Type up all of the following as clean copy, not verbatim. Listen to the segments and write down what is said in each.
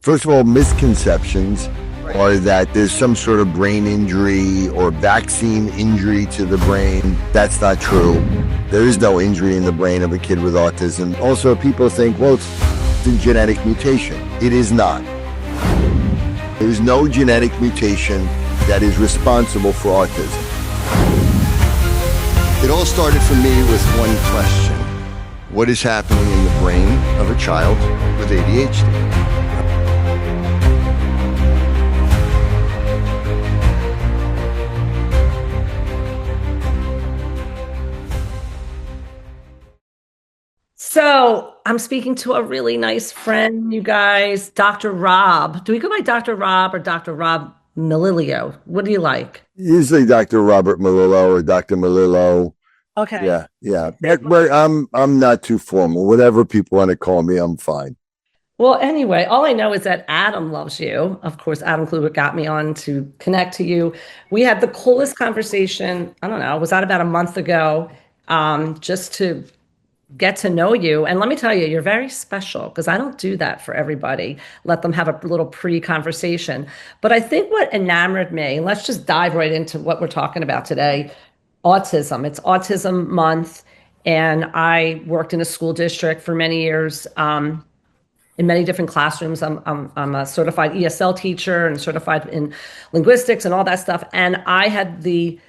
First of all, misconceptions are that there's some sort of brain injury or vaccine injury to the brain. That's not true. There is no injury in the brain of a kid with autism. Also, people think, well, it's a genetic mutation. It is not. There is no genetic mutation that is responsible for autism. It all started for me with one question. What is happening in the brain of a child with ADHD? So I'm speaking to a really nice friend, you guys, Dr. Rob. Do we go by Dr. Rob or Dr. Rob Melillo? What do you like? Usually Dr. Robert Melillo or Dr. Melillo. Okay. Yeah. But I'm not too formal. Whatever people want to call me, I'm fine. Well, anyway, all I know is that Adam loves you. Of course, Adam Kluber got me on to connect to you. We had the coolest conversation. I don't know, was that about a month ago? Just to get to know you. And let me tell you, you're very special because I don't do that for everybody. Let them have a little pre-conversation. But I think what enamored me, and let's just dive right into what we're talking about today, autism. It's Autism Month. And I worked in a school district for many years, in many different classrooms. I'm a certified ESL teacher and certified in linguistics and all that stuff. And I had the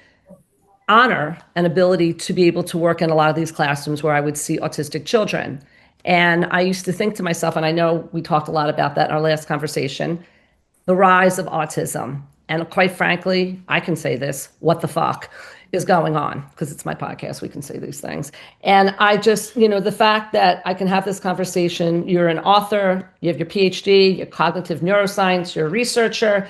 honor and ability to be able to work in a lot of these classrooms where I would see autistic children. And I used to think to myself, and I know we talked a lot about that in our last conversation, the rise of autism. And quite frankly, I can say this, what the fuck is going on? Because it's my podcast, we can say these things. And I just, the fact that I can have this conversation, you're an author, you have your Ph.D., you're cognitive neuroscience, you're a researcher,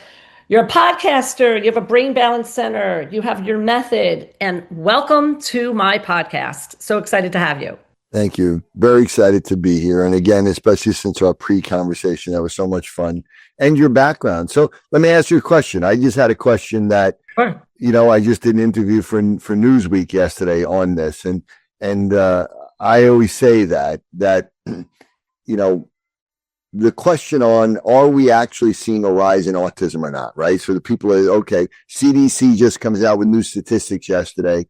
you're a podcaster, you have a brain balance center, you have your method, and welcome to my podcast. So excited to have you. Thank you. Very excited to be here. And again, especially since our pre-conversation, that was so much fun. And your background. So let me ask you a question. I just had a question that, Sure. I just did an interview for Newsweek yesterday on this. And I always say that, the question on, are we actually seeing a rise in autism or not, right? So the people are, okay, CDC just comes out with new statistics yesterday.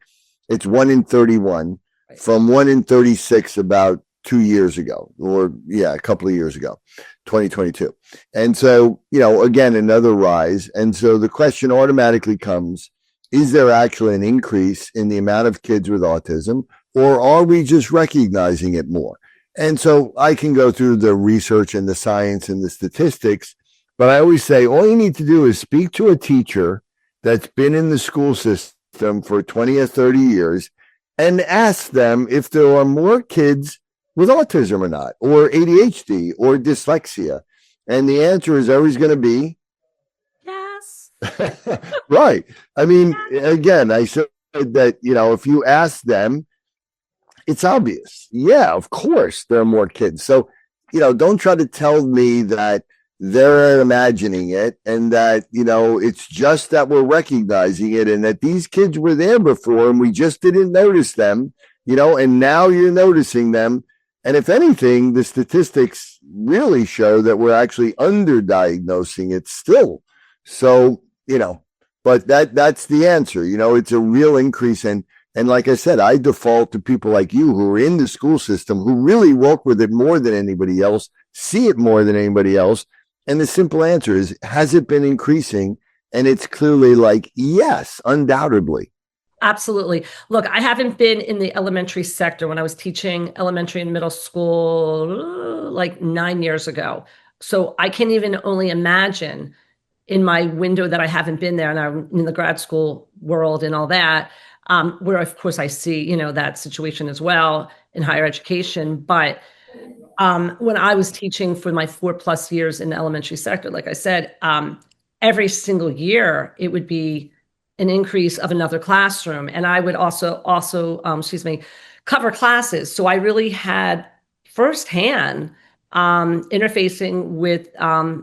It's 1 in 31 from 1 in 36 about 2 years ago, or a couple of years ago, 2022. And so, again, another rise. And so the question automatically comes, is there actually an increase in the amount of kids with autism, or are we just recognizing it more? And so I can go through the research and the science and the statistics, but I always say all you need to do is speak to a teacher that's been in the school system for 20 or 30 years and ask them if there are more kids with autism or not, or ADHD or dyslexia. And the answer is always going to be yes. Right. I mean, again, I said that, if you ask them, it's obvious. Yeah, of course, there are more kids. So, don't try to tell me that they're imagining it and that, it's just that we're recognizing it and that these kids were there before and we just didn't notice them, and now you're noticing them. And if anything, the statistics really show that we're actually underdiagnosing it still. So, but that's the answer. It's a real increase. And like I said, I default to people like you who are in the school system, who really work with it more than anybody else, see it more than anybody else. And the simple answer is, has it been increasing? And it's clearly like, yes, undoubtedly. Absolutely. Look, I haven't been in the elementary sector when I was teaching elementary and middle school like 9 years ago. So I can't even only imagine in my window that I haven't been there and I'm in the grad school world and all that. Where, of course, I see, that situation as well in higher education. But when I was teaching for my 4+ years in the elementary sector, like I said, every single year it would be an increase of another classroom. And I would also cover classes. So I really had firsthand interfacing with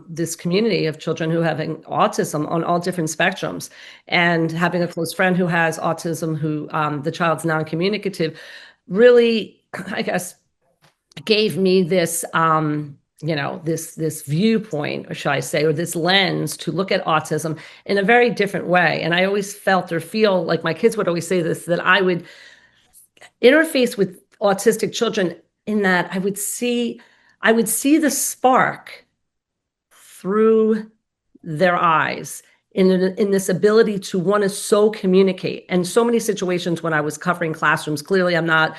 this community of children who have autism on all different spectrums, and having a close friend who has autism, who the child's non-communicative, really, I guess, gave me this this viewpoint, or should I say, or this lens to look at autism in a very different way. And I always felt or feel like my kids would always say this, that I would interface with autistic children in that I would see the spark through their eyes in this ability to want to so communicate. And so many situations when I was covering classrooms, clearly I'm not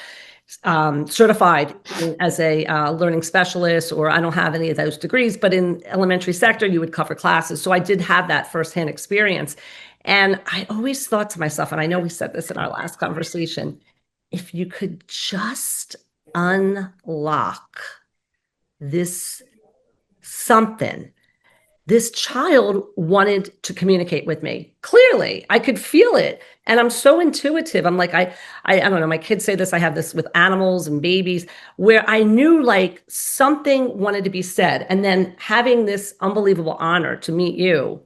certified as a learning specialist, or I don't have any of those degrees, but in elementary sector, you would cover classes. So I did have that firsthand experience. And I always thought to myself, and I know we said this in our last conversation, if you could just unlock this something. This child wanted to communicate with me. Clearly, I could feel it. And I'm so intuitive. I'm like, I don't know, my kids say this, I have this with animals and babies, where I knew like something wanted to be said. And then having this unbelievable honor to meet you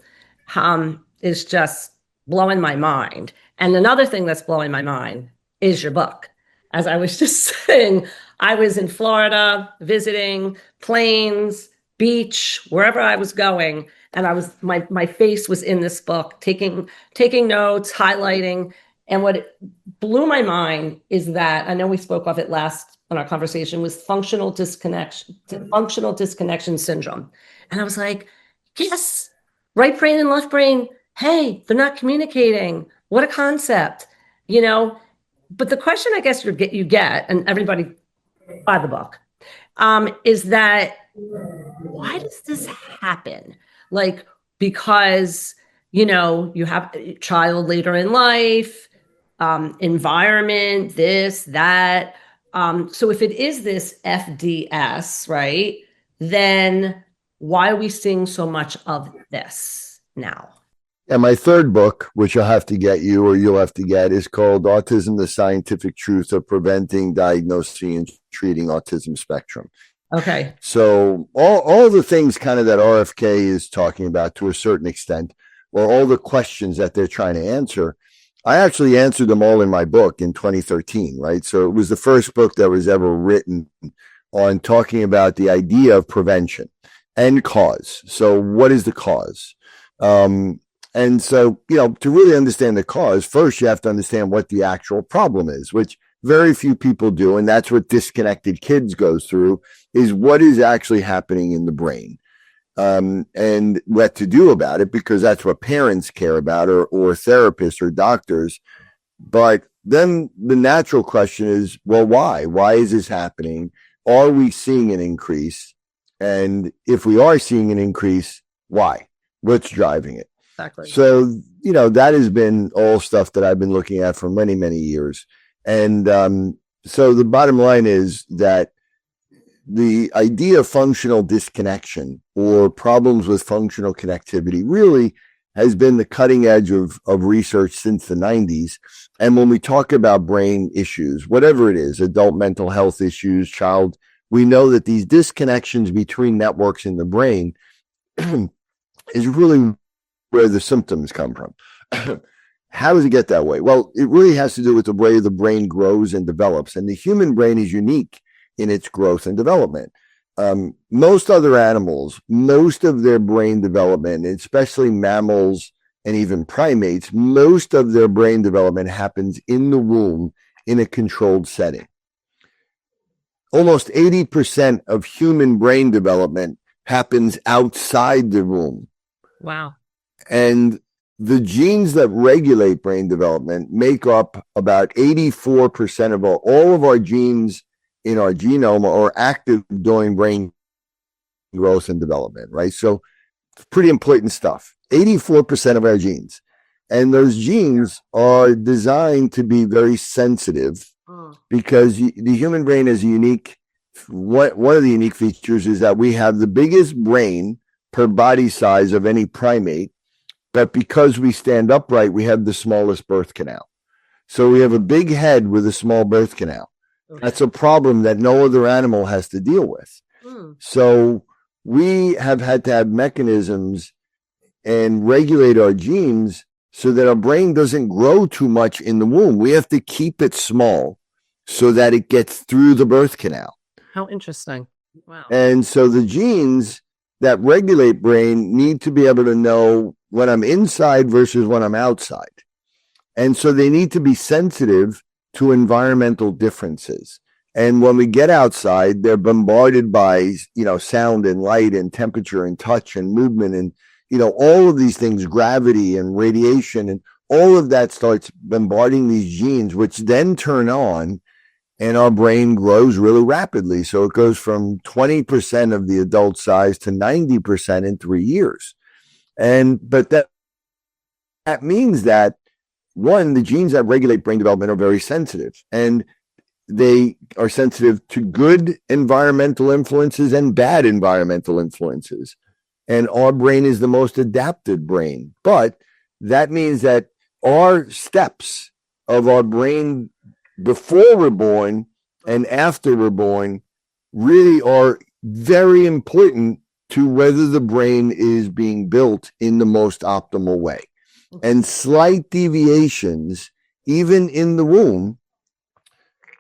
is just blowing my mind. And another thing that's blowing my mind is your book. As I was just saying, I was in Florida visiting, planes, beach, wherever I was going, and I was my face was in this book, taking notes, highlighting. And what blew my mind is that, I know we spoke of it last in our conversation, was functional disconnection syndrome. And I was like, yes, right brain and left brain, hey, they're not communicating. What a concept, But the question I guess you get, and everybody buy the book, is that why does this happen? Like, because, you have a child later in life, environment, this, that. So if it is this FDS, right, then why are we seeing so much of this now? And my third book, which I'll have to get you or you'll have to get, is called Autism, the Scientific Truth of Preventing, Diagnosing, and Treating Autism Spectrum. Okay. So all the things kind of that RFK is talking about to a certain extent, or all the questions that they're trying to answer, I actually answered them all in my book in 2013, right? So it was the first book that was ever written on talking about the idea of prevention and cause. So what is the cause? And so, to really understand the cause, first you have to understand what the actual problem is, which very few people do. And that's what Disconnected Kids goes through, is what is actually happening in the brain, and what to do about it, because that's what parents care about, or therapists or doctors. But then the natural question is, well, why? Why is this happening? Are we seeing an increase? And if we are seeing an increase, why? What's driving it? Exactly. So, that has been all stuff that I've been looking at for many, many years. And so the bottom line is that the idea of functional disconnection, or problems with functional connectivity, really has been the cutting edge of research since the 90s. And when we talk about brain issues, whatever it is, adult mental health issues, child, we know that these disconnections between networks in the brain is really where the symptoms come from. How does it get that way? Well, it really has to do with the way the brain grows and develops. And the human brain is unique in its growth and development. Most other animals, most of their brain development, especially mammals and even primates, most of their brain development happens in the womb in a controlled setting. Almost 80% of human brain development happens outside the womb. Wow. And the genes that regulate brain development make up about 84% of all of our genes in our genome are active during brain growth and development, right? So it's pretty important stuff. 84% of our genes. And those genes are designed to be very sensitive, because the human brain is unique. One of the unique features is that we have the biggest brain per body size of any primate, but because we stand upright, we have the smallest birth canal. So we have a big head with a small birth canal. Okay. That's a problem that no other animal has to deal with. So we have had to have mechanisms and regulate our genes so that our brain doesn't grow too much in the womb. We have to keep it small so that it gets through the birth canal. How interesting. Wow. And so the genes that regulate brain need to be able to know when I'm inside versus when I'm outside. And so they need to be sensitive to environmental differences. And when we get outside, they're bombarded by, sound and light and temperature and touch and movement and, all of these things, gravity and radiation, and all of that starts bombarding these genes, which then turn on, and our brain grows really rapidly. So it goes from 20% of the adult size to 90% in 3 years. But that means that, one, the genes that regulate brain development are very sensitive, and they are sensitive to good environmental influences and bad environmental influences. And our brain is the most adapted brain. But that means that our steps of our brain before we're born and after we're born really are very important to whether the brain is being built in the most optimal way. And slight deviations, even in the womb,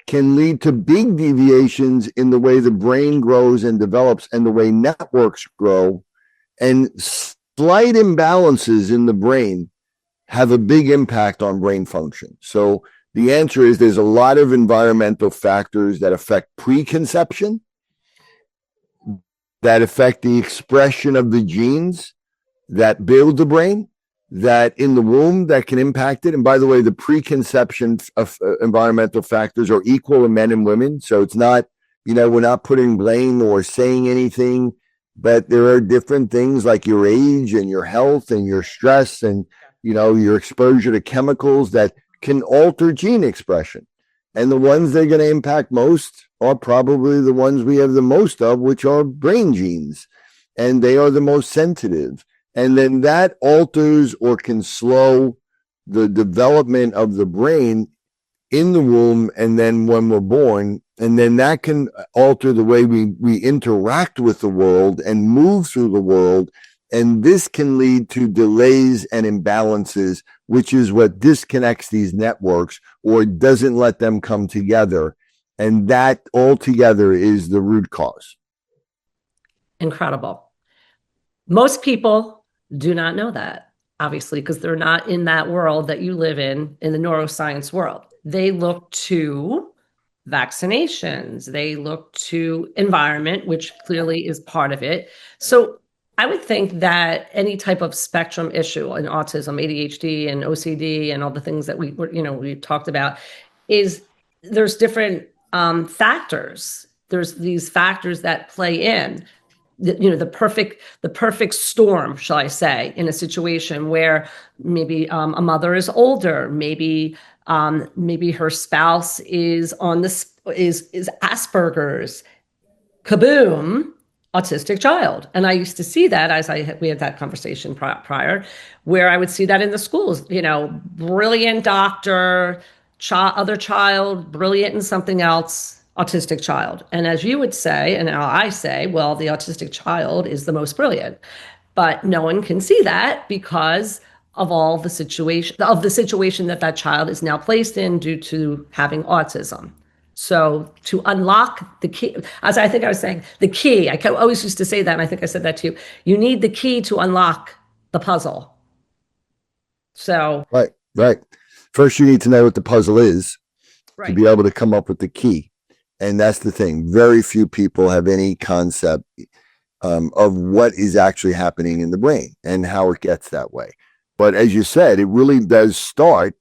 can lead to big deviations in the way the brain grows and develops and the way networks grow. And slight imbalances in the brain have a big impact on brain function. So the answer is there's a lot of environmental factors that affect preconception, that affect the expression of the genes that build the brain, that in the womb that can impact it. And by the way, the preconception of environmental factors are equal in men and women. So it's not, we're not putting blame or saying anything, but there are different things like your age and your health and your stress and, your exposure to chemicals that can alter gene expression. And the ones that are going to impact most are probably the ones we have the most of, which are brain genes. And they are the most sensitive. And then that alters or can slow the development of the brain in the womb and then when we're born. And then that can alter the way we interact with the world and move through the world. And this can lead to delays and imbalances, which is what disconnects these networks or doesn't let them come together. And that altogether is the root cause. Incredible. Most people do not know that, obviously, because they're not in that world that you live in the neuroscience world. They look to vaccinations. They look to environment, which clearly is part of it. So I would think that any type of spectrum issue in autism, ADHD and OCD and all the things that we talked about is there's different factors. There's these factors that play in. The perfect storm, shall I say, in a situation where maybe a mother is older, maybe her spouse is is Asperger's, kaboom, autistic child. And I used to see that we had that conversation prior, where I would see that in the schools. Brilliant doctor, other child, brilliant in something else. Autistic child. And as you would say, and now I say, well, the autistic child is the most brilliant, but no one can see that because of all the situation that child is now placed in due to having autism. So to unlock the key, as I think I was saying, the key, I always used to say that, and I think I said that to you, you need the key to unlock the puzzle. So. Right. First, you need to know what the puzzle is to be able to come up with the key. And that's the thing. Very few people have any concept of what is actually happening in the brain and how it gets that way. But as you said, it really does start.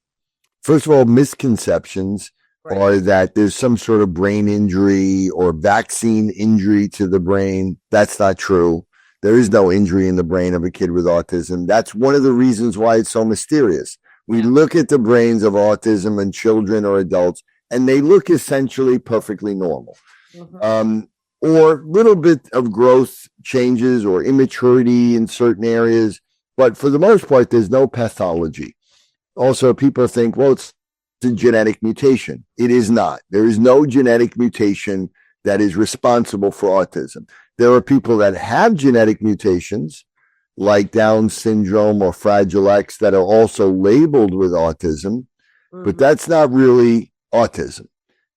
First of all, misconceptions are that there's some sort of brain injury or vaccine injury to the brain. That's not true. There is no injury in the brain of a kid with autism. That's one of the reasons why it's so mysterious. We look at the brains of autism in children or adults, and they look essentially perfectly normal. Or a little bit of growth changes or immaturity in certain areas. But for the most part, there's no pathology. Also, people think, well, it's a genetic mutation. It is not. There is no genetic mutation that is responsible for autism. There are people that have genetic mutations, like Down syndrome or Fragile X, that are also labeled with autism, but that's not really autism.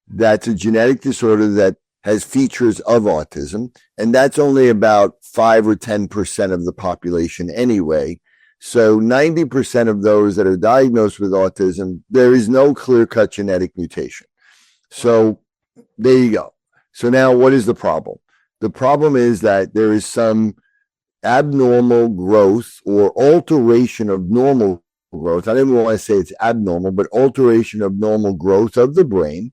That's a genetic disorder that has features of autism, and that's only about 5 or 10% of the population anyway. So 90% of those that are diagnosed with autism, there is no clear-cut genetic mutation. So there you go. So now what is the problem? The problem is that there is some abnormal growth or alteration of normal growth. I didn't want to say it's abnormal, but alteration of normal growth of the brain.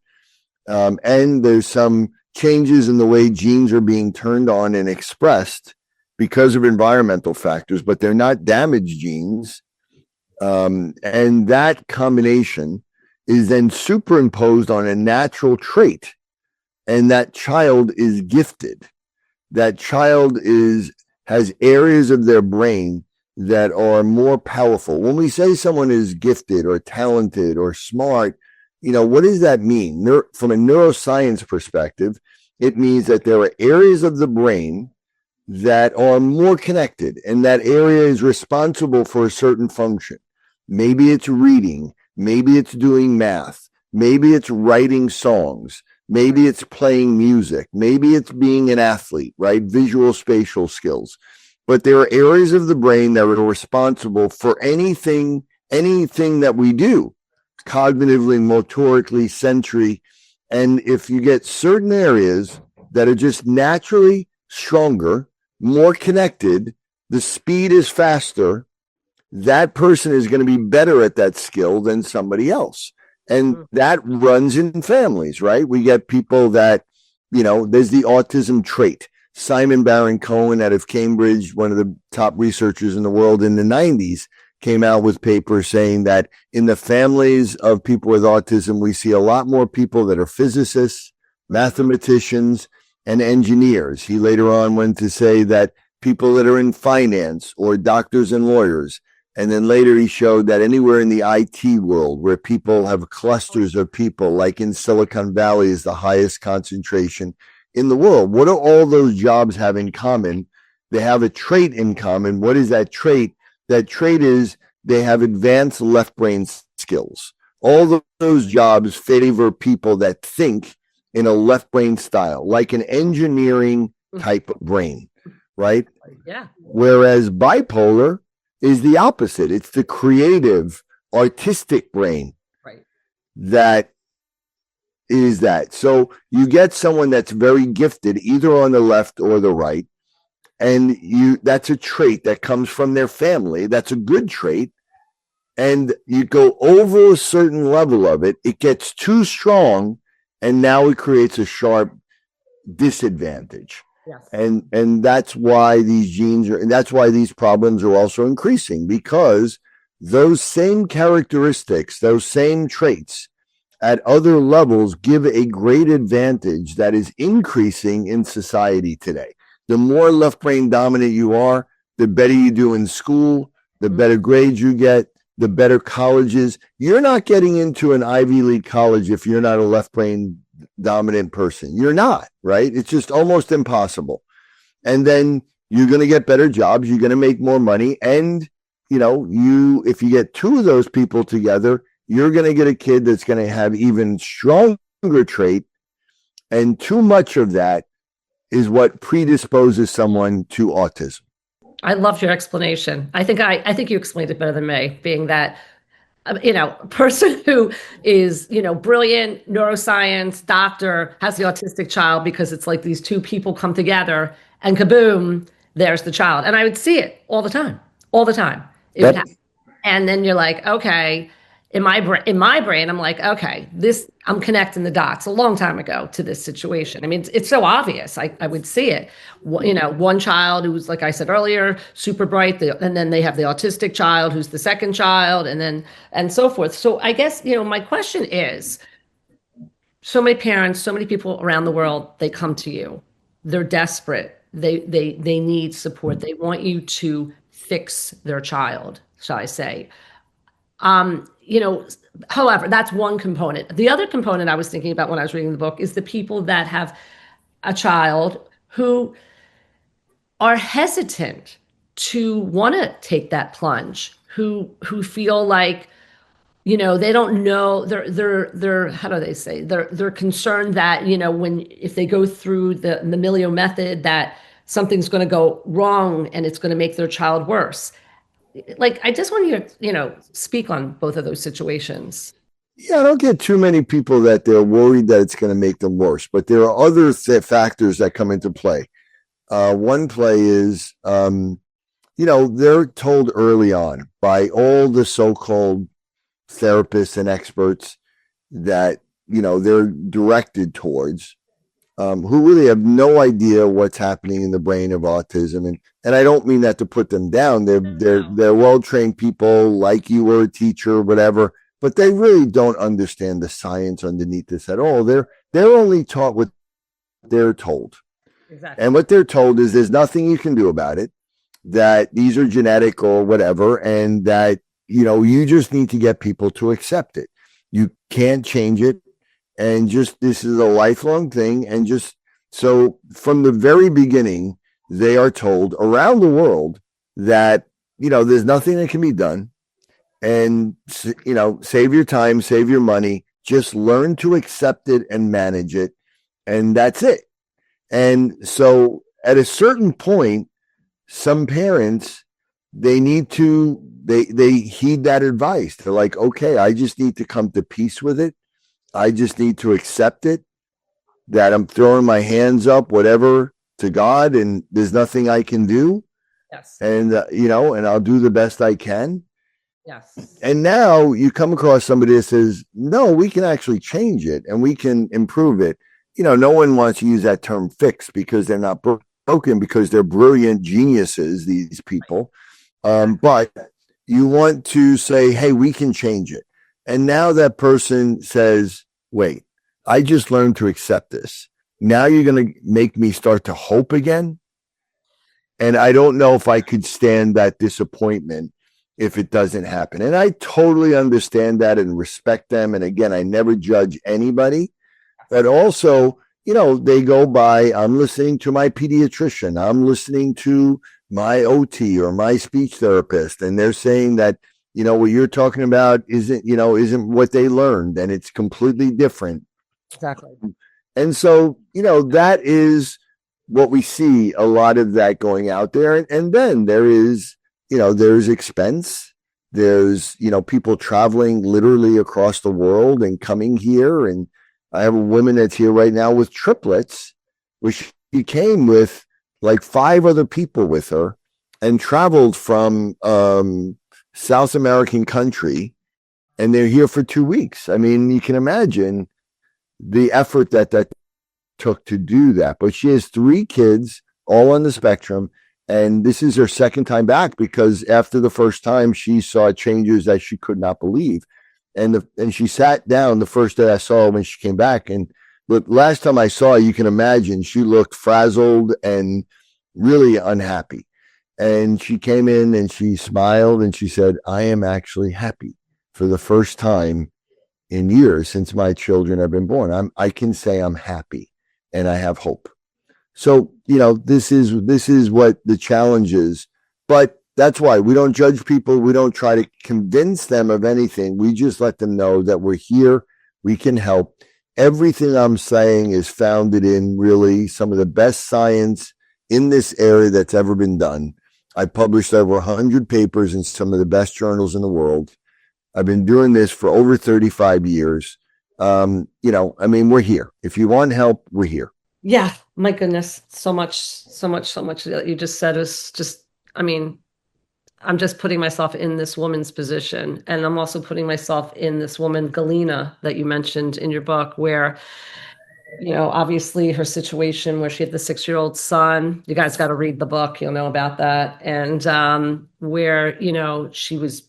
And there's some changes in the way genes are being turned on and expressed because of environmental factors, but they're not damaged genes. And that combination is then superimposed on a natural trait. And that child is gifted. That child has areas of their brain that are more powerful. When we say someone is gifted or talented or smart, what does that mean? From a neuroscience perspective, it means that there are areas of the brain that are more connected, and that area is responsible for a certain function. Maybe it's reading, maybe it's doing math, maybe it's writing songs, maybe it's playing music, maybe it's being an athlete, right? Visual spatial skills. But there are areas of the brain that are responsible for anything that we do, cognitively, motorically, sensory. And if you get certain areas that are just naturally stronger, more connected, the speed is faster, that person is going to be better at that skill than somebody else. And that runs in families, right? We get people that, there's the autism trait. Simon Baron-Cohen out of Cambridge, one of the top researchers in the world in the 90s, came out with papers saying that in the families of people with autism, we see a lot more people that are physicists, mathematicians, and engineers. He later on went to say that people that are in finance or doctors and lawyers. And then later he showed that anywhere in the IT world where people have clusters of people, like in Silicon Valley is the highest concentration in the world. What do all those jobs have in common? They have a trait in common. What is that trait? That trait is they have advanced left brain skills. All those jobs favor people that think in a left brain style, like an engineering type of brain, right? Yeah. Whereas bipolar is the opposite. It's the creative, artistic brain. Right. That is that. So you get someone that's very gifted, either on the left or the right, and that's a trait that comes from their family. That's a good trait. And you go over a certain level of it, it gets too strong, and now it creates a sharp disadvantage. Yes. And that's why these genes and that's why these problems are also increasing, because those same characteristics, those same traits at other levels give a great advantage that is increasing in society today. The more left brain dominant you are, the better you do in school, the better grades you get, the better colleges. You're not getting into an Ivy League college if you're not a left brain dominant person. You're not, right? It's just almost impossible. And then you're going to get better jobs. You're going to make more money. And, if you get two of those people together, you're going to get a kid that's going to have even stronger trait. And too much of that is what predisposes someone to autism. I loved your explanation. I think you explained it better than me, being that, a person who is, brilliant, neuroscience, doctor, has the autistic child, because it's like these two people come together and kaboom, there's the child. And I would see it all the time. It would happen. And then you're like, okay, in my brain, I'm like, okay, I'm connecting the dots a long time ago to this situation. I mean, it's so obvious. I would see it. One child who was, like I said earlier, super bright, and then they have the autistic child who's the second child, and so forth. So I guess, my question is, so many parents, so many people around the world, they come to you. They're desperate. They need support. They want you to fix their child, shall I say. However, that's one component. The other component I was thinking about when I was reading the book is the people that have a child who are hesitant to want to take that plunge, who feel like, they don't know, they're how do they say, they're concerned that, if they go through the Melillo method, that something's going to go wrong and it's going to make their child worse. Like, I just want you to, speak on both of those situations. Yeah, I don't get too many people that they're worried that it's going to make them worse, but there are other factors that come into play. One play is, they're told early on by all the so-called therapists and experts that, they're directed towards, who really have no idea what's happening in the brain of autism. And I don't mean that to put them down. They're well-trained people, like you were a teacher or whatever, but they really don't understand the science underneath this at all. They're only taught what they're told. Exactly. And what they're told is there's nothing you can do about it, that these are genetic or whatever, and that, you just need to get people to accept it. You can't change it. And just, this is a lifelong thing. And just, so from the very beginning, they are told around the world that, there's nothing that can be done. And, save your time, save your money, just learn to accept it and manage it. And that's it. And so at a certain point, some parents, they need to, they heed that advice. They're like, okay, I just need to come to peace with it. I just need to accept it, that I'm throwing my hands up, whatever, to God, and there's nothing I can do. Yes. And, and I'll do the best I can. Yes. And now you come across somebody that says, no, we can actually change it and we can improve it. No one wants to use that term fix, because they're not broken, because they're brilliant geniuses, these people. But you want to say, hey, we can change it. And now that person says, wait, I just learned to accept this. Now you're going to make me start to hope again. And I don't know if I could stand that disappointment if it doesn't happen. And I totally understand that and respect them. And again, I never judge anybody, but also, they go by, I'm listening to my pediatrician, I'm listening to my OT or my speech therapist, and they're saying that, what you're talking about isn't what they learned, and it's completely different. Exactly. And so, that is what we see, a lot of that going out there. And then there is, there's expense. There's, people traveling literally across the world and coming here. And I have a woman that's here right now with triplets, which she came with like 5 other people with her and traveled from South American country, and they're here for 2 weeks. I mean, you can imagine the effort that took to do that. But she has 3 kids, all on the spectrum, and this is her second time back, because after the first time, she saw changes that she could not believe. And she sat down the first day I saw her when she came back. And look, last time I saw her, you can imagine she looked frazzled and really unhappy. And she came in and she smiled and she said, I am actually happy for the first time in years since my children have been born. I can say I'm happy and I have hope. So, this is what the challenge is. But that's why we don't judge people. We don't try to convince them of anything. We just let them know that we're here. We can help. Everything I'm saying is founded in really some of the best science in this area that's ever been done. I published over 100 papers in some of the best journals in the world. I've been doing this for over 35 years. We're here. If you want help, we're here. Yeah. My goodness. So much that you just said is just, I'm just putting myself in this woman's position. And I'm also putting myself in this woman, Galena, that you mentioned in your book, where, obviously her situation where she had the 6-year-old son, you guys got to read the book, you'll know about that. And where, she was,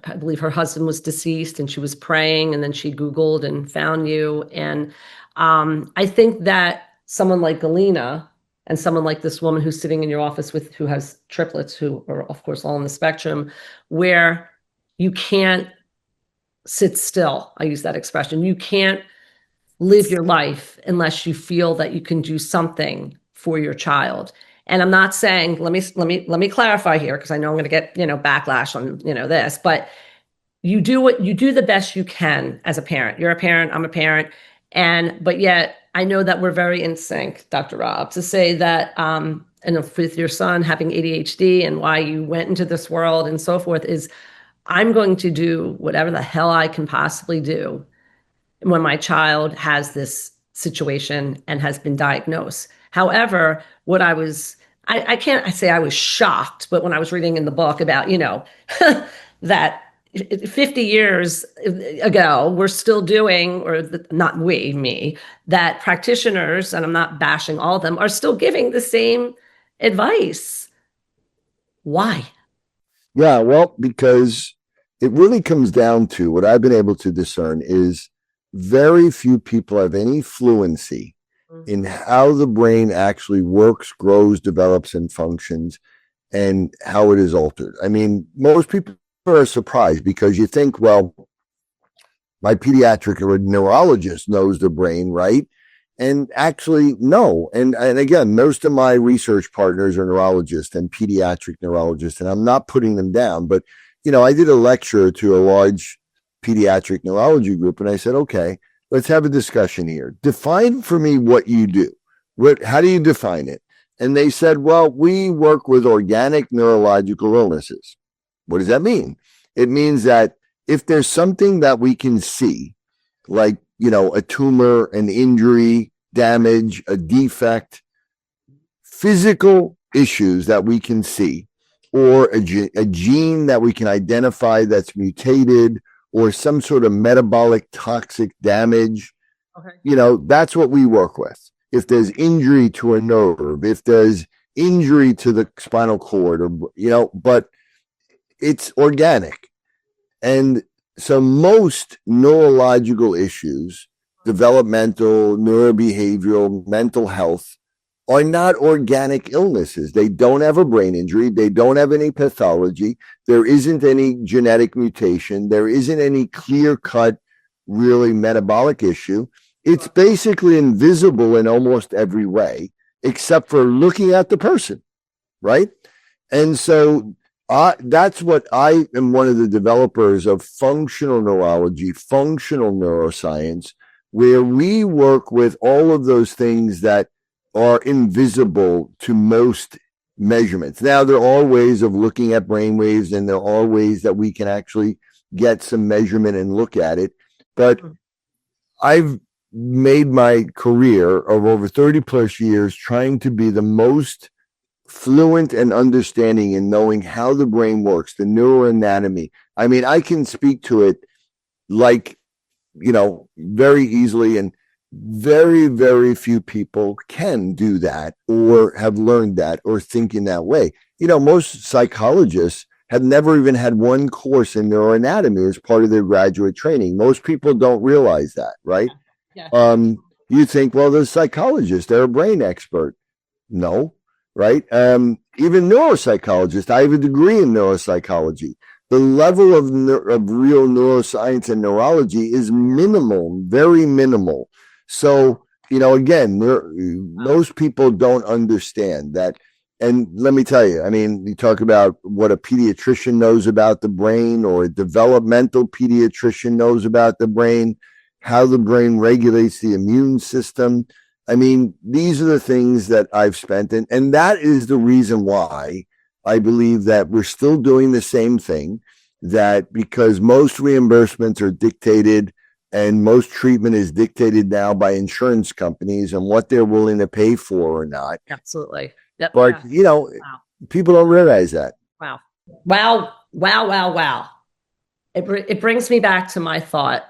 I believe her husband was deceased and she was praying, and then she Googled and found you. And I think that someone like Galena and someone like this woman who's sitting in your office who has triplets, who are of course all on the spectrum, where you can't sit still. I use that expression. You can't live your life unless you feel that you can do something for your child. And I'm not saying, let me clarify here, because I know I'm going to get, backlash on, this, but you do the best you can as a parent. You're a parent, I'm a parent. But yet I know that we're very in sync, Dr. Rob, to say that, and with your son having ADHD and why you went into this world and so forth, is I'm going to do whatever the hell I can possibly do when my child has this situation and has been diagnosed. However, I can't say I was shocked, but when I was reading in the book about, that 50 years ago, we're still doing, not we, me, that practitioners, and I'm not bashing all of them, are still giving the same advice. Why? Yeah, well, because it really comes down to what I've been able to discern is very few people have any fluency in how the brain actually works, grows, develops, and functions, and how it is altered. I mean, most people are surprised because you think, well, my pediatric or neurologist knows the brain, right? And actually, no. And again, most of my research partners are neurologists and pediatric neurologists, and I'm not putting them down. But, I did a lecture to a large pediatric neurology group, and I said, okay, let's have a discussion here. Define for me what you do. How do you define it? And they said, well, we work with organic neurological illnesses. What does that mean? It means that if there's something that we can see, like, a tumor, an injury, damage, a defect, physical issues that we can see, or a gene that we can identify that's mutated, or some sort of metabolic toxic damage, that's what we work with. If there's injury to a nerve, if there's injury to the spinal cord, or, but it's organic. And so most neurological issues, developmental, neurobehavioral, mental health, are not organic illnesses. They don't have a brain injury. They don't have any pathology. There isn't any genetic mutation. There isn't any clear-cut, really metabolic issue. It's basically invisible in almost every way, except for looking at the person, right? And so that's what I am one of the developers of functional neurology, functional neuroscience, where we work with all of those things that are invisible to most measurements. Now, there are ways of looking at brain waves, and there are ways that we can actually get some measurement and look at it. But I've made my career of over 30 plus years trying to be the most fluent and understanding and knowing how the brain works, the neuroanatomy. I mean, I can speak to it like, very easily, and very, very few people can do that or have learned that or think in that way. Most psychologists have never even had one course in neuroanatomy as part of their graduate training. Most people don't realize that, right? Yeah. You think, well, they're psychologists, they're a brain expert. No, right? Even neuropsychologists, I have a degree in neuropsychology. The level of real neuroscience and neurology is minimal, very minimal. So, again, most people don't understand that. And let me tell you, I mean, you talk about what a pediatrician knows about the brain, or a developmental pediatrician knows about the brain, how the brain regulates the immune system. I mean, these are the things that I've spent in, and that is the reason why I believe that we're still doing the same thing, that because most reimbursements are dictated and most treatment is dictated now by insurance companies and what they're willing to pay for or not. Absolutely. Yep. But, wow. People don't realize that. Wow. Wow. Wow. Wow. Wow. It brings me back to my thought,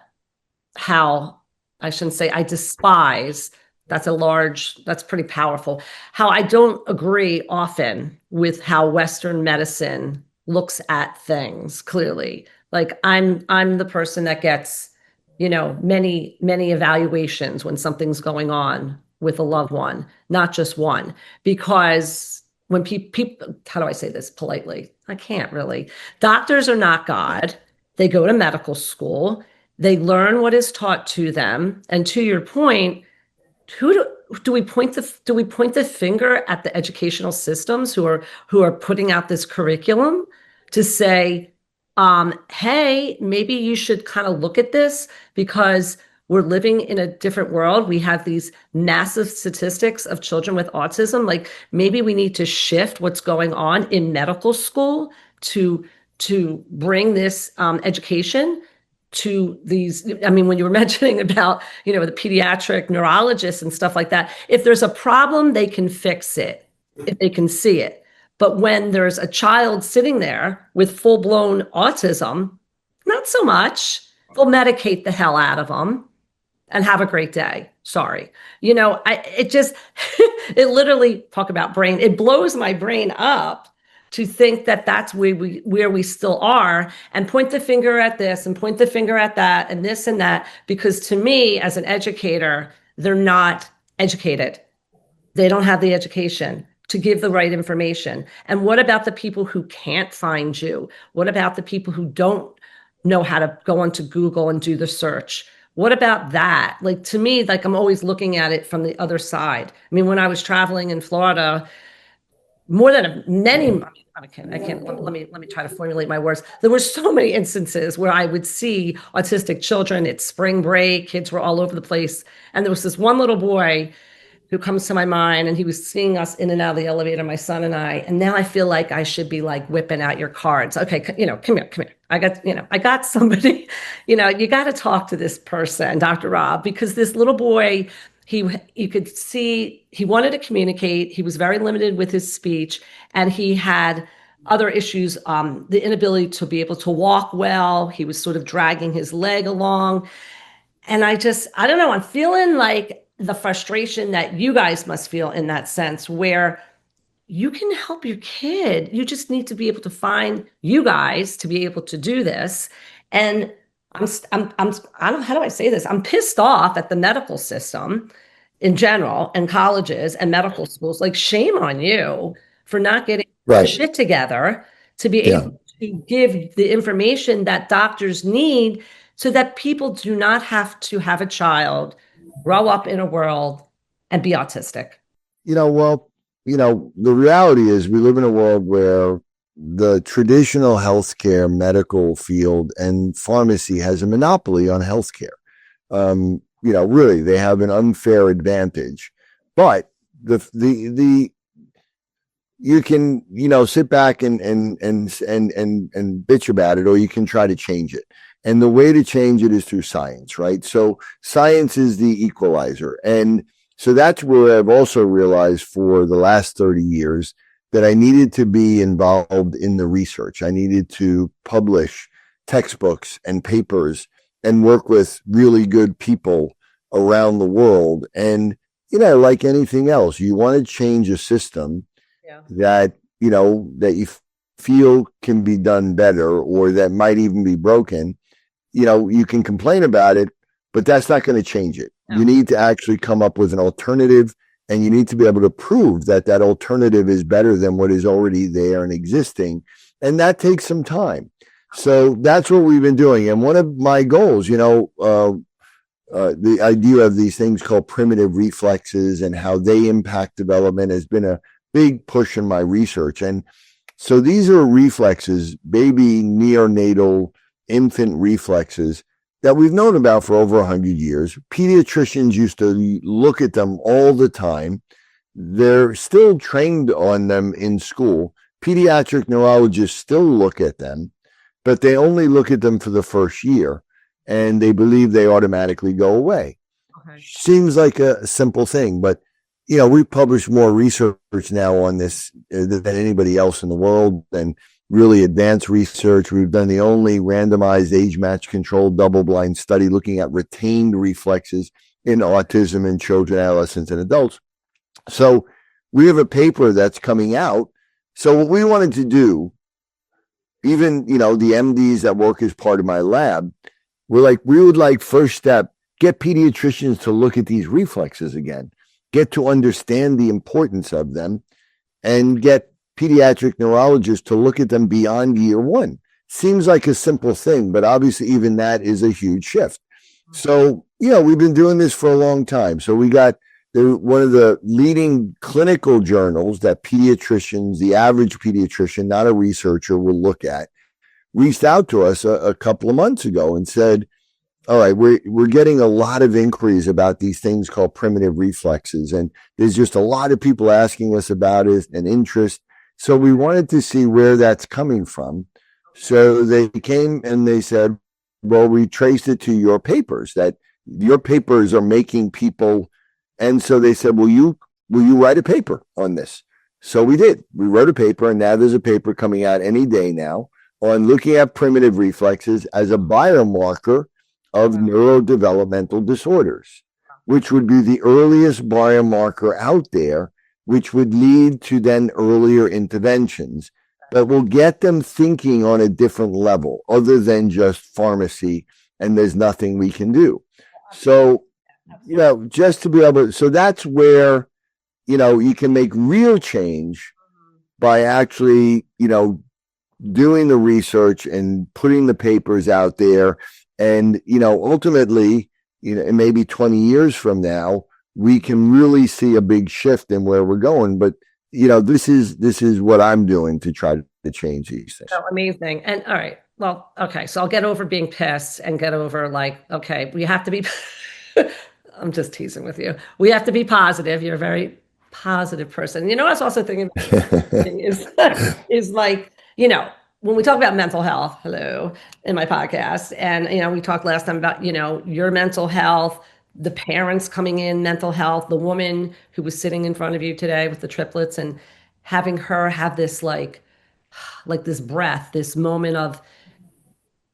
how I shouldn't say I despise. That's pretty powerful. How I don't agree often with how Western medicine looks at things clearly. Like I'm the person that gets, many, many evaluations when something's going on with a loved one, not just one, because when people, how do I say this politely? I can't really. Doctors are not God. They go to medical school. They learn what is taught to them. And to your point, do we point the finger at the educational systems who are putting out this curriculum to say hey, maybe you should kind of look at this because we're living in a different world. We have these massive statistics of children with autism. Like maybe we need to shift what's going on in medical school to bring this education to these. I mean, when you were mentioning about, the pediatric neurologists and stuff like that, if there's a problem, they can fix it if they can see it. But when there's a child sitting there with full-blown autism, not so much. They'll medicate the hell out of them and have a great day. Sorry. It just, it literally, talk about brain, it blows my brain up to think that that's where we still are, and point the finger at this and point the finger at that and this and that, because to me, as an educator, they're not educated. They don't have the education to give the right information. And what about the people who can't find you? What about the people who don't know how to go onto Google and do the search? What about that? Like, to me, like, I'm always looking at it from the other side. I mean, when I was traveling in Florida, more than many, I can't, let me try to formulate my words. There were so many instances where I would see autistic children. It's spring break, kids were all over the place. And there was this one little boy who comes to my mind, and he was seeing us in and out of the elevator, my son and I. And now I feel like I should be like whipping out your cards. Okay, come here. I got somebody, you got to talk to this person, Dr. Rob, because this little boy, you could see he wanted to communicate. He was very limited with his speech, and he had other issues, the inability to be able to walk well. He was sort of dragging his leg along. And I don't know, I'm feeling like the frustration that you guys must feel in that sense, where you can help your kid. You just need to be able to find you guys to be able to do this. And I don't know, how do I say this? I'm pissed off at the medical system in general, and colleges and medical schools. Like, shame on you for not getting shit together to be able to give the information that doctors need, so that people do not have to have a child grow up in a world and be autistic. The reality is we live in a world where the traditional healthcare, medical field, and pharmacy has a monopoly on healthcare. Really, they have an unfair advantage. But you can, sit back and bitch about it, or you can try to change it. And the way to change it is through science, right? So science is the equalizer. And so that's where I've also realized for the last 30 years that I needed to be involved in the research. I needed to publish textbooks and papers and work with really good people around the world. And, like anything else, you want to change a system that you feel can be done better, or that might even be broken. You can complain about it, but that's not going to change it. No. You need to actually come up with an alternative, and you need to be able to prove that that alternative is better than what is already there and existing. And that takes some time. So that's what we've been doing. And one of my goals, the idea of these things called primitive reflexes and how they impact development has been a big push in my research. And so these are reflexes, baby neonatal infant reflexes that we've known about for over 100 years. Pediatricians used to look at them all the time. They're still trained on them in school. Pediatric neurologists still look at them, but they only look at them for the first year, and they believe they automatically go away. Okay. Seems like a simple thing, but we publish more research now on this than anybody else in the world, and really advanced research. We've done the only randomized age-match controlled double-blind study looking at retained reflexes in autism in children, adolescents, and adults. So we have a paper that's coming out. So what we wanted to do, even, the MDs that work as part of my lab, we would like, first step, get pediatricians to look at these reflexes again, get to understand the importance of them, and get pediatric neurologists to look at them beyond year one. Seems like a simple thing, but obviously even that is a huge shift. So, we've been doing this for a long time. So we got one of the leading clinical journals that pediatricians, the average pediatrician, not a researcher, will look at. reached out to us a couple of months ago and said, all right, we're getting a lot of inquiries about these things called primitive reflexes. And there's just a lot of people asking us about it and interest. So we wanted to see where that's coming from. So they came and they said, well, we traced it to your papers, that your papers are making people. And so they said, will you write a paper on this? So we did. We wrote a paper, and now there's a paper coming out any day now on looking at primitive reflexes as a biomarker of neurodevelopmental disorders, which would be the earliest biomarker out there, which would lead to then earlier interventions that will get them thinking on a different level other than just pharmacy and there's nothing we can do. So, just to be able to, so that's where, you can make real change by actually, doing the research and putting the papers out there. And, ultimately, maybe 20 years from now, we can really see a big shift in where we're going. But, this is what I'm doing to try to change these things. Oh, amazing. And all right. Well, okay. So I'll get over being pissed and get over okay, we have to be, I'm just teasing with you. We have to be positive. You're a very positive person. I was also thinking is when we talk about mental health, in my podcast, and, we talked last time about, your mental health, the parents coming in, mental health, the woman who was sitting in front of you today with the triplets and having her have this like this breath, this moment of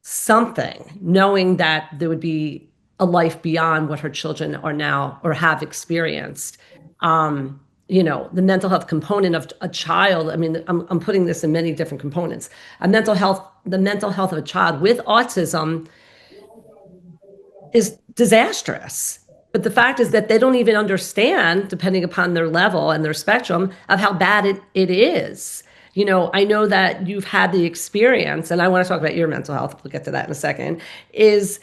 something, knowing that there would be a life beyond what her children are now or have experienced. The mental health component of a child. I mean, I'm putting this in many different components. The mental health of a child with autism is disastrous. But the fact is that they don't even understand, depending upon their level and their spectrum, of how bad it is. I know that you've had the experience, and I want to talk about your mental health. We'll get to that in a second, is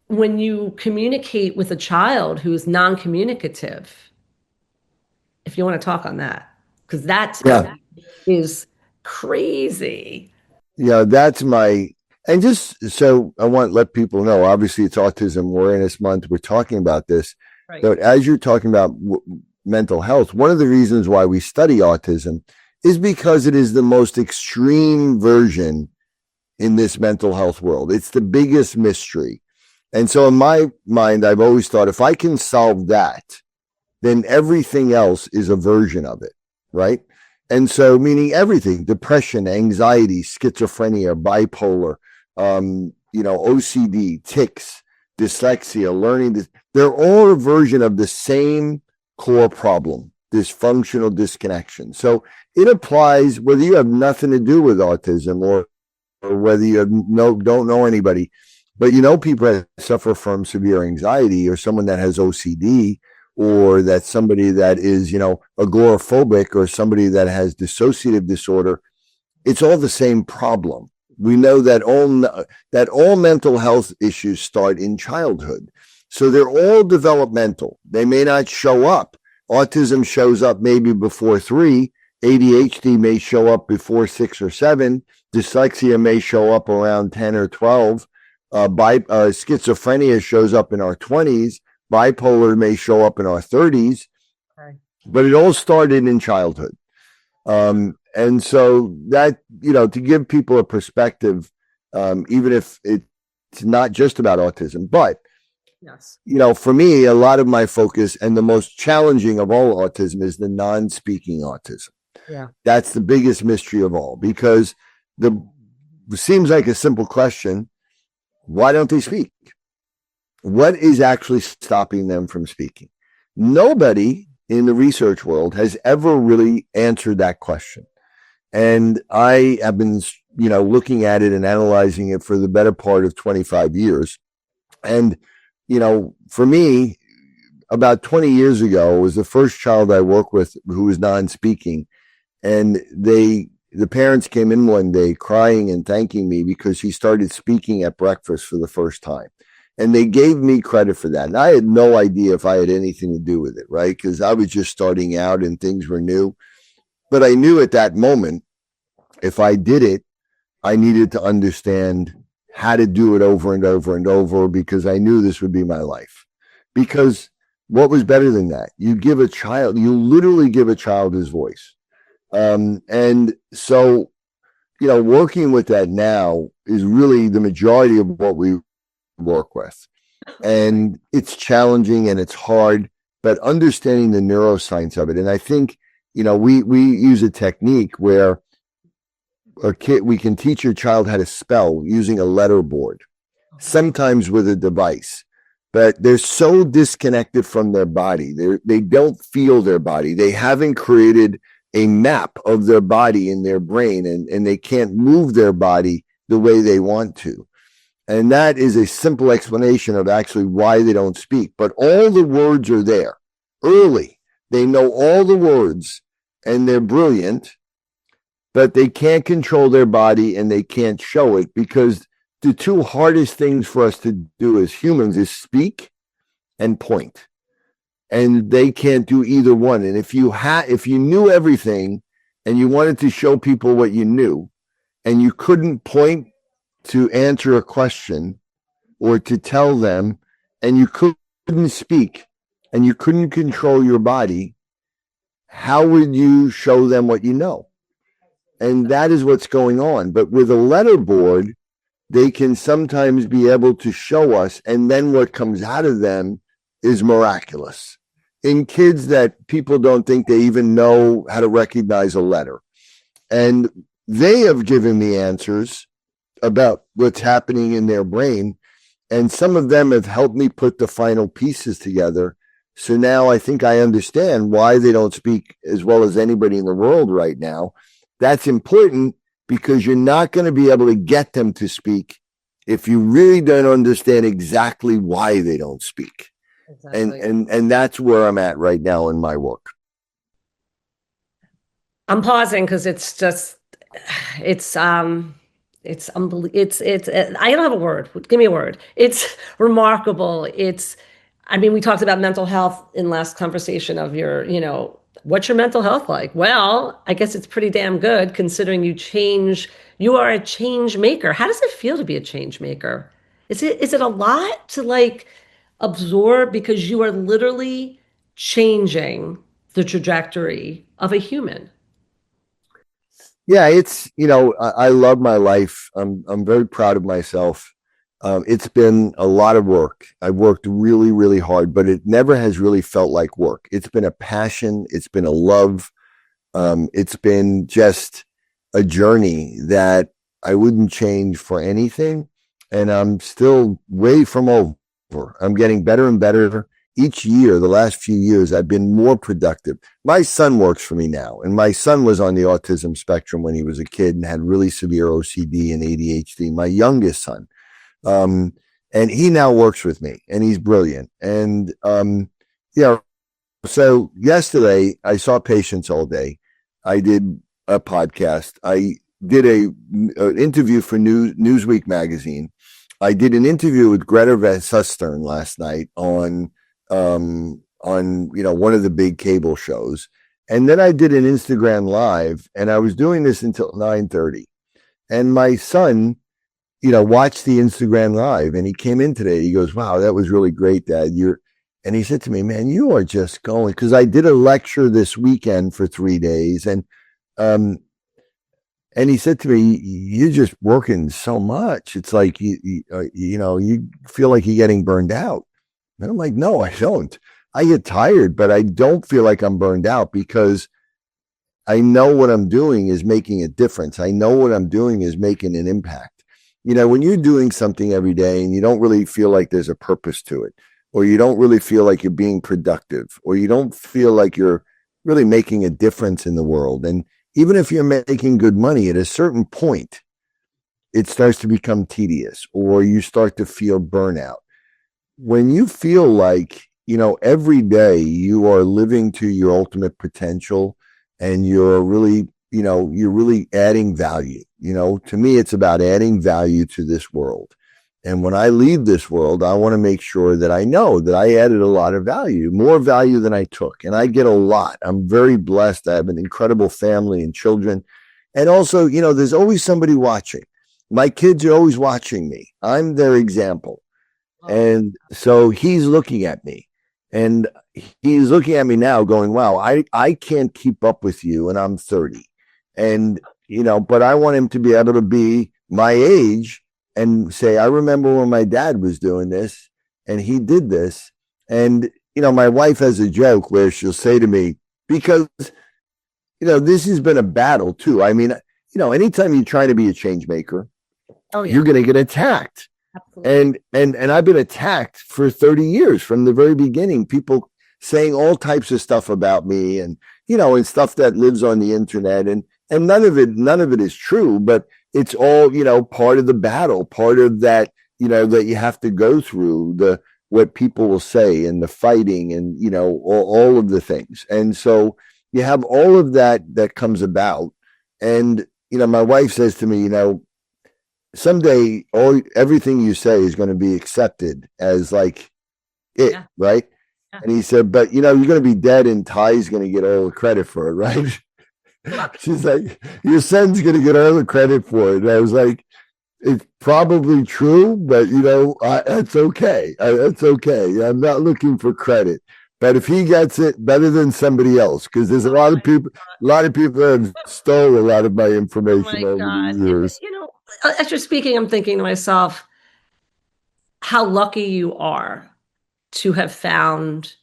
when you communicate with a child who is non-communicative, if you want to talk on that, because that is crazy. Yeah, and just so I want to let people know, obviously it's Autism Awareness Month. We're talking about this. Right. But as you're talking about mental health, one of the reasons why we study autism is because it is the most extreme version in this mental health world. It's the biggest mystery. And so in my mind, I've always thought if I can solve that, then everything else is a version of it, right? And so meaning everything, depression, anxiety, schizophrenia, bipolar, OCD, tics, dyslexia, learning, they're all a version of the same core problem, dysfunctional disconnection. So it applies whether you have nothing to do with autism or whether you don't know anybody, but people that suffer from severe anxiety or someone that has OCD, or that somebody that is, agoraphobic, or somebody that has dissociative disorder, it's all the same problem. We know that all mental health issues start in childhood. So they're all developmental. They may not show up. Autism shows up maybe before 3. ADHD may show up before 6 or 7. Dyslexia may show up around 10 or 12. Schizophrenia shows up in our 20s. Bipolar may show up in our 30s, but it all started in childhood. And so that, to give people a perspective, even if it's not just about autism, but, for me, a lot of my focus and the most challenging of all autism is the non-speaking autism. Yeah. That's the biggest mystery of all, because it seems like a simple question. Why don't they speak? What is actually stopping them from speaking? Nobody in the research world has ever really answered that question. And I have been, looking at it and analyzing it for the better part of 25 years. And, for me, about 20 years ago, was the first child I worked with who was non-speaking. And the parents came in one day crying and thanking me because he started speaking at breakfast for the first time. And they gave me credit for that. And I had no idea if I had anything to do with it, right? Because I was just starting out and things were new. But I knew at that moment, if I did it, I needed to understand how to do it over and over and over because I knew this would be my life. Because what was better than that? You literally give a child his voice. And so, working with that now is really the majority of what we work with. And it's challenging and it's hard, but understanding the neuroscience of it. And I think, we use a technique where we can teach your child how to spell using a letter board, sometimes with a device, but they're so disconnected from their body. They don't feel their body. They haven't created a map of their body in their brain, and they can't move their body the way they want to. And that is a simple explanation of actually why they don't speak. But all the words are there early. They know all the words and they're brilliant, but they can't control their body and they can't show it, because the two hardest things for us to do as humans is speak and point. And they can't do either one. And if you knew everything and you wanted to show people what you knew and you couldn't point to answer a question or to tell them, and you couldn't speak and you couldn't control your body, how would you show them what you know? And that is what's going on. But with a letter board, they can sometimes be able to show us, and then what comes out of them is miraculous. In kids that people don't think they even know how to recognize a letter. And they have given me answers about what's happening in their brain. And some of them have helped me put the final pieces together. So now I think I understand why they don't speak as well as anybody in the world right now. That's important because you're not going to be able to get them to speak if you really don't understand exactly why they don't speak. Exactly. And that's where I'm at right now in my work. I'm pausing because it's unbelievable. I don't have a word. Give me a word. It's remarkable. We talked about mental health in last conversation of your, what's your mental health like? Well, I guess it's pretty damn good considering you are a change maker. How does it feel to be a change maker? Is it a lot to absorb, because you are literally changing the trajectory of a human? Yeah, it's, I love my life. I'm very proud of myself. It's been a lot of work. I've worked really, really hard, but it never has really felt like work. It's been a passion. It's been a love. It's been just a journey that I wouldn't change for anything. And I'm still way from over. I'm getting better and better. Each year, the last few years, I've been more productive. My son works for me now, and my son was on the autism spectrum when he was a kid and had really severe OCD and ADHD, my youngest son. And he now works with me, and he's brilliant. And, so yesterday I saw patients all day. I did a podcast. I did an interview for Newsweek magazine. I did an interview with Greta Van Susteren last night on one of the big cable shows. And then I did an Instagram live, and I was doing this until 9:30. And my son, watched the Instagram live, and he came in today. He goes, "Wow, that was really great, Dad. And he said to me, "Man, you are just going," because I did a lecture this weekend for 3 days. And he said to me, "You're just working so much. It's like, you feel like you're getting burned out." And I'm like, "No, I don't. I get tired, but I don't feel like I'm burned out because I know what I'm doing is making a difference. I know what I'm doing is making an impact." When you're doing something every day and you don't really feel like there's a purpose to it, or you don't really feel like you're being productive, or you don't feel like you're really making a difference in the world. And even if you're making good money, at a certain point, it starts to become tedious, or you start to feel burnout. When you feel like, every day you are living to your ultimate potential and you're really adding value. To me, it's about adding value to this world. And when I leave this world, I want to make sure that I know that I added a lot of value, more value than I took. And I get a lot. I'm very blessed. I have an incredible family and children. And also, there's always somebody watching. my kids are always watching me. I'm their example. Oh, And so he's looking at me, and he's looking at me now going, wow, I can't keep up with you, and I'm 30. And, but I want him to be able to be my age and say, I remember when my dad was doing this and he did this. And, my wife has a joke where she'll say to me, because, this has been a battle too. I mean, anytime you try to be a change maker, oh yeah, you're going to get attacked. absolutely. And I've been attacked for 30 years from the very beginning. People saying all types of stuff about me, and and stuff that lives on the internet, and none of it is true, but it's all part of the battle, part of that that you have to go through, the what people will say and the fighting, and all of the things. And so you have all of that comes about. And my wife says to me, someday everything you say is going to be accepted as like it, Yeah. right? Yeah. And he said, but you're going to be dead, and Ty's going to get all the credit for it, right? She's like, your son's going to get all the credit for it. And I was like, it's probably true, but that's okay. That's okay. I'm not looking for credit. But if he gets it, better than somebody else, because there's a lot of people that have stole a lot of my information over the years. As you're speaking, I'm thinking to myself, how lucky you are to have found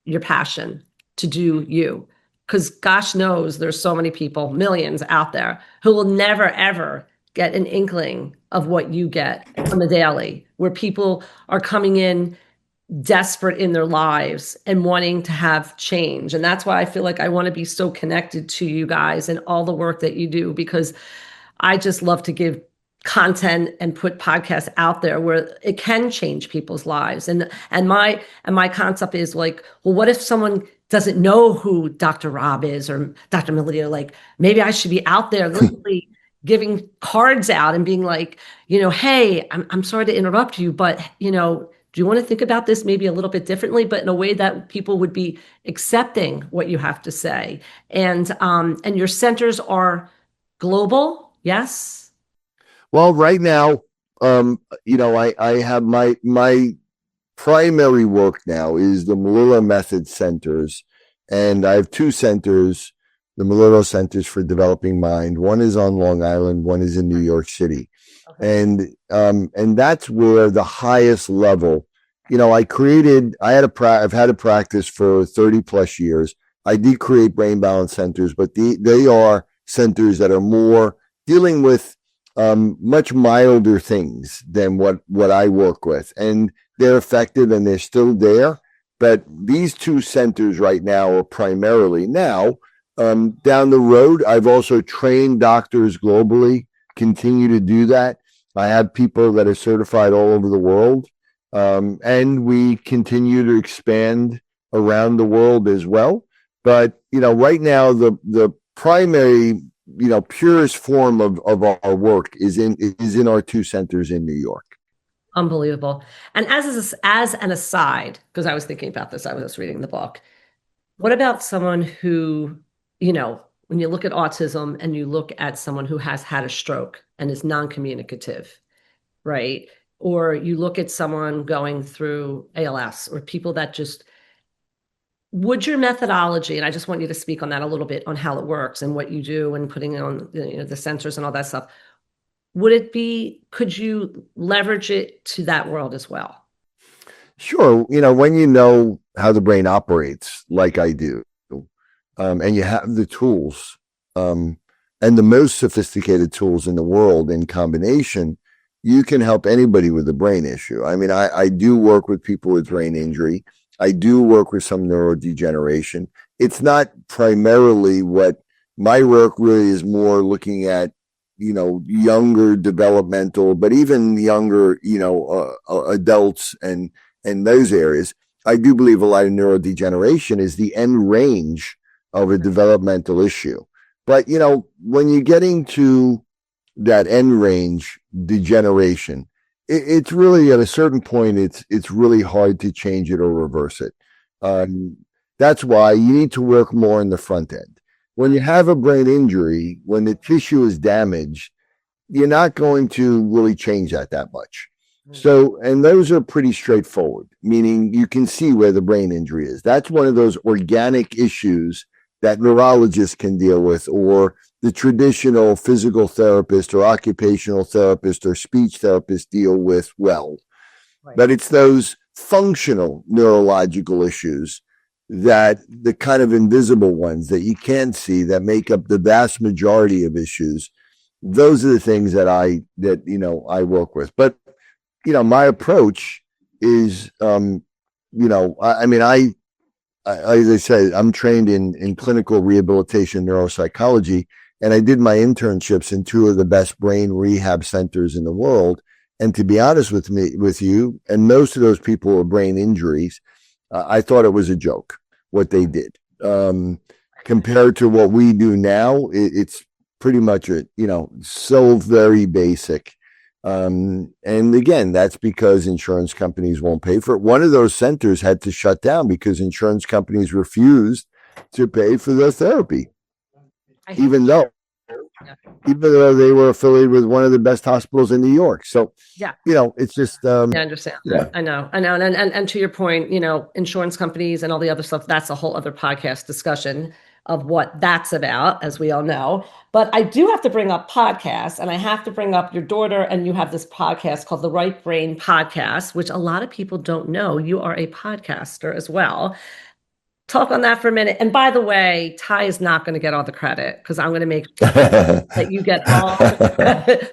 your passion to do you. Because gosh knows there's so many people, millions out there, who will never, ever get an inkling of what you get on the daily, where people are coming in desperate in their lives and wanting to have change. And that's why I feel like I want to be so connected to you guys and all the work that you do, because I just love to give content and put podcasts out there where it can change people's lives. And my concept is like, well, what if someone doesn't know who Dr. Rob is or Dr. Melillo? Like, maybe I should be out there literally giving cards out and being like, hey, I'm sorry to interrupt you, but do you want to think about this maybe a little bit differently, but in a way that people would be accepting what you have to say? And your centers are global, yes? Well, right now, I have my primary work now is the Melillo Method Centers, and I have two centers, the Melillo Centers for Developing Mind. One is on Long Island, one is in New York City. Okay. And that's where the highest level, I've had a practice for 30 plus years. I did create brain balance centers, but they are centers that are more dealing with much milder things than what I work with. And they're effective and they're still there. But these two centers right now are primarily now. Down the road, I've also trained doctors globally, continue to do that. I have people that are certified all over the world. And we continue to expand around the world as well. But, right now, the primary, purest form of our work is in our two centers in New York. Unbelievable. And as an aside, because I was thinking about this, I was reading the book. What about someone who, when you look at autism and you look at someone who has had a stroke and is non-communicative, right? Or you look at someone going through ALS, or people that just, would your methodology, and I just want you to speak on that a little bit, on how it works and what you do and putting it on the sensors and all that stuff. Could you leverage it to that world as well? Sure. When you know how the brain operates, like I do, and you have the tools, and the most sophisticated tools in the world in combination, you can help anybody with a brain issue. I mean, I do work with people with brain injury. I do work with some neurodegeneration. It's not primarily what my work really is, more looking at, younger developmental, but even younger, adults and those areas. I do believe a lot of neurodegeneration is the end range of a developmental issue. But, when you're getting to that end range degeneration, it's really at a certain point, it's really hard to change it or reverse it. That's why you need to work more in the front end. When you have a brain injury, when the tissue is damaged, you're not going to really change that much. So, and those are pretty straightforward, meaning you can see where the brain injury is. That's one of those organic issues that neurologists can deal with, or the traditional physical therapist or occupational therapist or speech therapist deal with well. Right. But it's those functional neurological issues, that the kind of invisible ones that you can't see, that make up the vast majority of issues. Those are the things that I work with. But my approach is, I as I said, I'm trained in clinical rehabilitation neuropsychology, and I did my internships in two of the best brain rehab centers in the world. And to be honest with you, and most of those people were brain injuries, I thought it was a joke what they did. Compared to what we do now, it's pretty much so very basic. And again, that's because insurance companies won't pay for it. One of those centers had to shut down because insurance companies refused to pay for their therapy, even though they were affiliated with one of the best hospitals in New York. So, it's just, I understand. Yeah. I know. And to your point, insurance companies and all the other stuff, that's a whole other podcast discussion of what that's about, as we all know. But I do have to bring up podcasts, and I have to bring up your daughter, and you have this podcast called the Right Brain Podcast, which a lot of people don't know. You are a podcaster as well. Talk on that for a minute. And by the way, Ty is not going to get all the credit, because I'm going to make sure that you get all.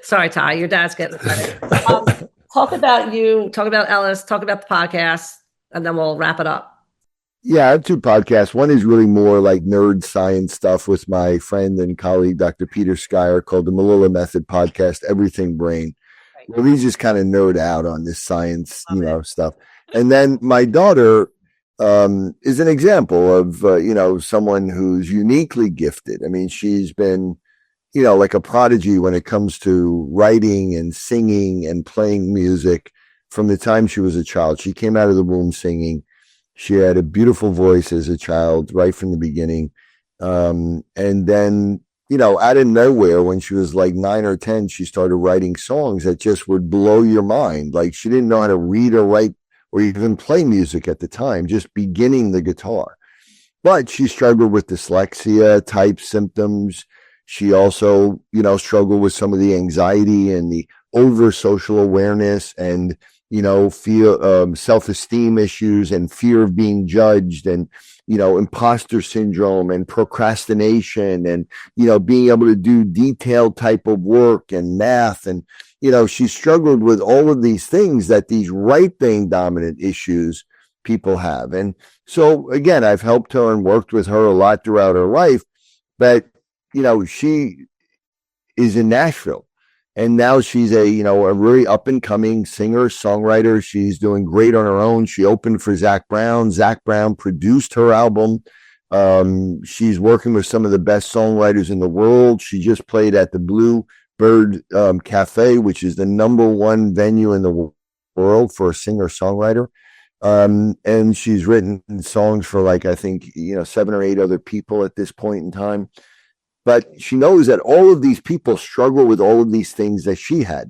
Sorry, Ty, your dad's getting the credit. Talk about you, talk about Ellis, talk about the podcast, and then we'll wrap it up. Yeah, I have two podcasts. One is really more like Neuroscience stuff with my friend and colleague, Dr. Peter Schreier, called the Melillo Method Podcast, Everything Brain. Well, we just kind of nerd out on this science, stuff. And then my daughter is an example of, someone who's uniquely gifted. I mean, she's been, like a prodigy when it comes to writing and singing and playing music from the time she was a child. She came out of the womb singing. She had a beautiful voice as a child right from the beginning. And then, out of nowhere, when she was like 9 or 10, she started writing songs that just would blow your mind. Like, she didn't know how to read or write or even play music at the time, just beginning the guitar. But she struggled with dyslexia type symptoms. She also, struggled with some of the anxiety and the over social awareness and, fear, self-esteem issues and fear of being judged and, imposter syndrome and procrastination and, being able to do detailed type of work and math. And, she struggled with all of these things that these right brain dominant issues people have. And so, again, I've helped her and worked with her a lot throughout her life. But, she is in Nashville. And now she's a really up and coming singer, songwriter. She's doing great on her own. She opened for Zach Brown. Zach Brown produced her album. She's working with some of the best songwriters in the world. She just played at the Blue Bird Cafe, which is the #1 venue in the world for a singer songwriter. And she's written songs for I think 7 or 8 other people at this point in time. But she knows that all of these people struggle with all of these things that she had.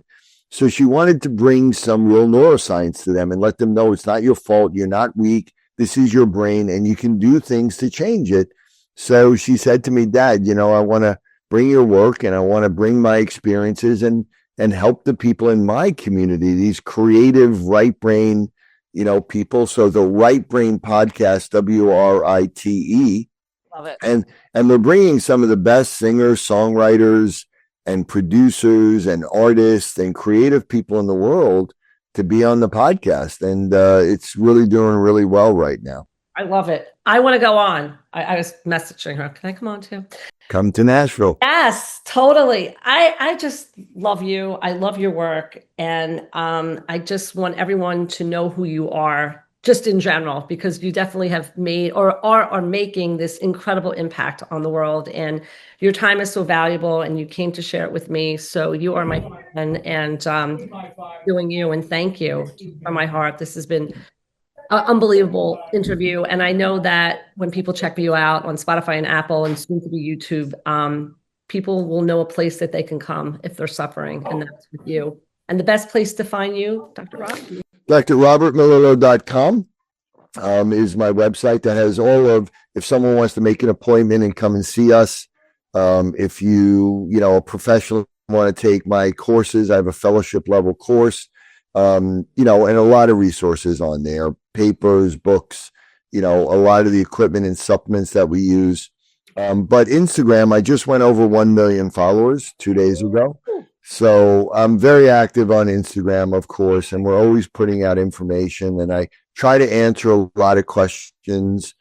So she wanted to bring some real neuroscience to them and let them know it's not your fault. You're not weak. This is your brain and you can do things to change it. So she said to me, Dad, I want to bring your work and I want to bring my experiences and help the people in my community, these creative right brain, people. So the Right Brain Podcast, WRITE. Love it. And we're bringing some of the best singers, songwriters, and producers and artists and creative people in the world to be on the podcast. And it's really doing really well right now. I love it. I want to go on. I was messaging her. Can I come on too? Come to Nashville. Yes, totally. I just love you. I love your work. And I just want everyone to know who you are, just in general, because you definitely have made or are making this incredible impact on the world. And your time is so valuable and you came to share it with me. So you are my friend and doing you. And thank you from my heart. This has been an unbelievable interview. And I know that when people check you out on Spotify and Apple and soon to be YouTube, people will know a place that they can come if they're suffering, and that's with you. And the best place to find you, Dr. Rob? drrobertmelillo.com is my website that has all of, if someone wants to make an appointment and come and see us, if you know, a professional want to take my courses, I have a fellowship level course, you know, and a lot of resources on there, papers, books, you know, a lot of the equipment and supplements that we use. But Instagram, I just went over 1 million followers 2 days ago. So I'm very active on Instagram, of course, and we're always putting out information, and I try to answer a lot of questions.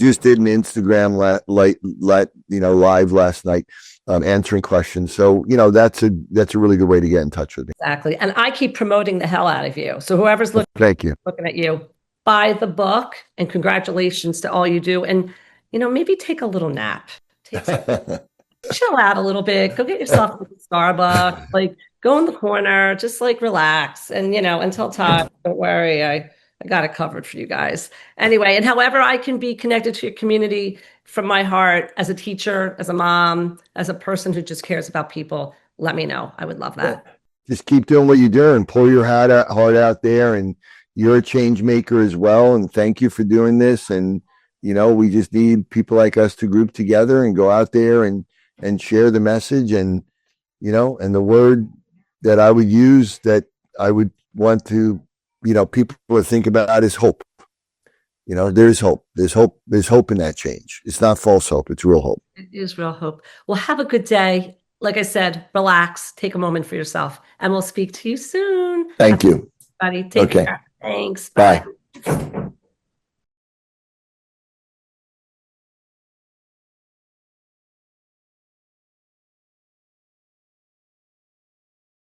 Just did an Instagram live last night, answering questions. So, you know, that's a really good way to get in touch with me. Exactly. And I keep promoting the hell out of you. So whoever's Thank you. looking at you, buy the book, and congratulations to all you do. And, you know, maybe take a little nap. Chill out a little bit. Go get yourself a Starbucks. Like, go in the corner. Just like relax. And, you know, until time, don't worry. I got it covered for you guys. Anyway, and however I can be connected to your community from my heart, as a teacher, as a mom, as a person who just cares about people, let me know. I would love that. Just keep doing what you're doing. Pull your heart out there, and you're a change maker as well. And thank you for doing this. And, you know, we just need people like us to group together and go out there and share the message. And, you know, and the word that I would use, that I would want to, you know, people to think about is hope. You know, there's hope. There's hope. There's hope in that change. It's not false hope. It's real hope. It is real hope. Well, have a good day. Like I said, relax, take a moment for yourself, and we'll speak to you soon. Thank you. Everybody, take care. Thanks. Bye. Bye.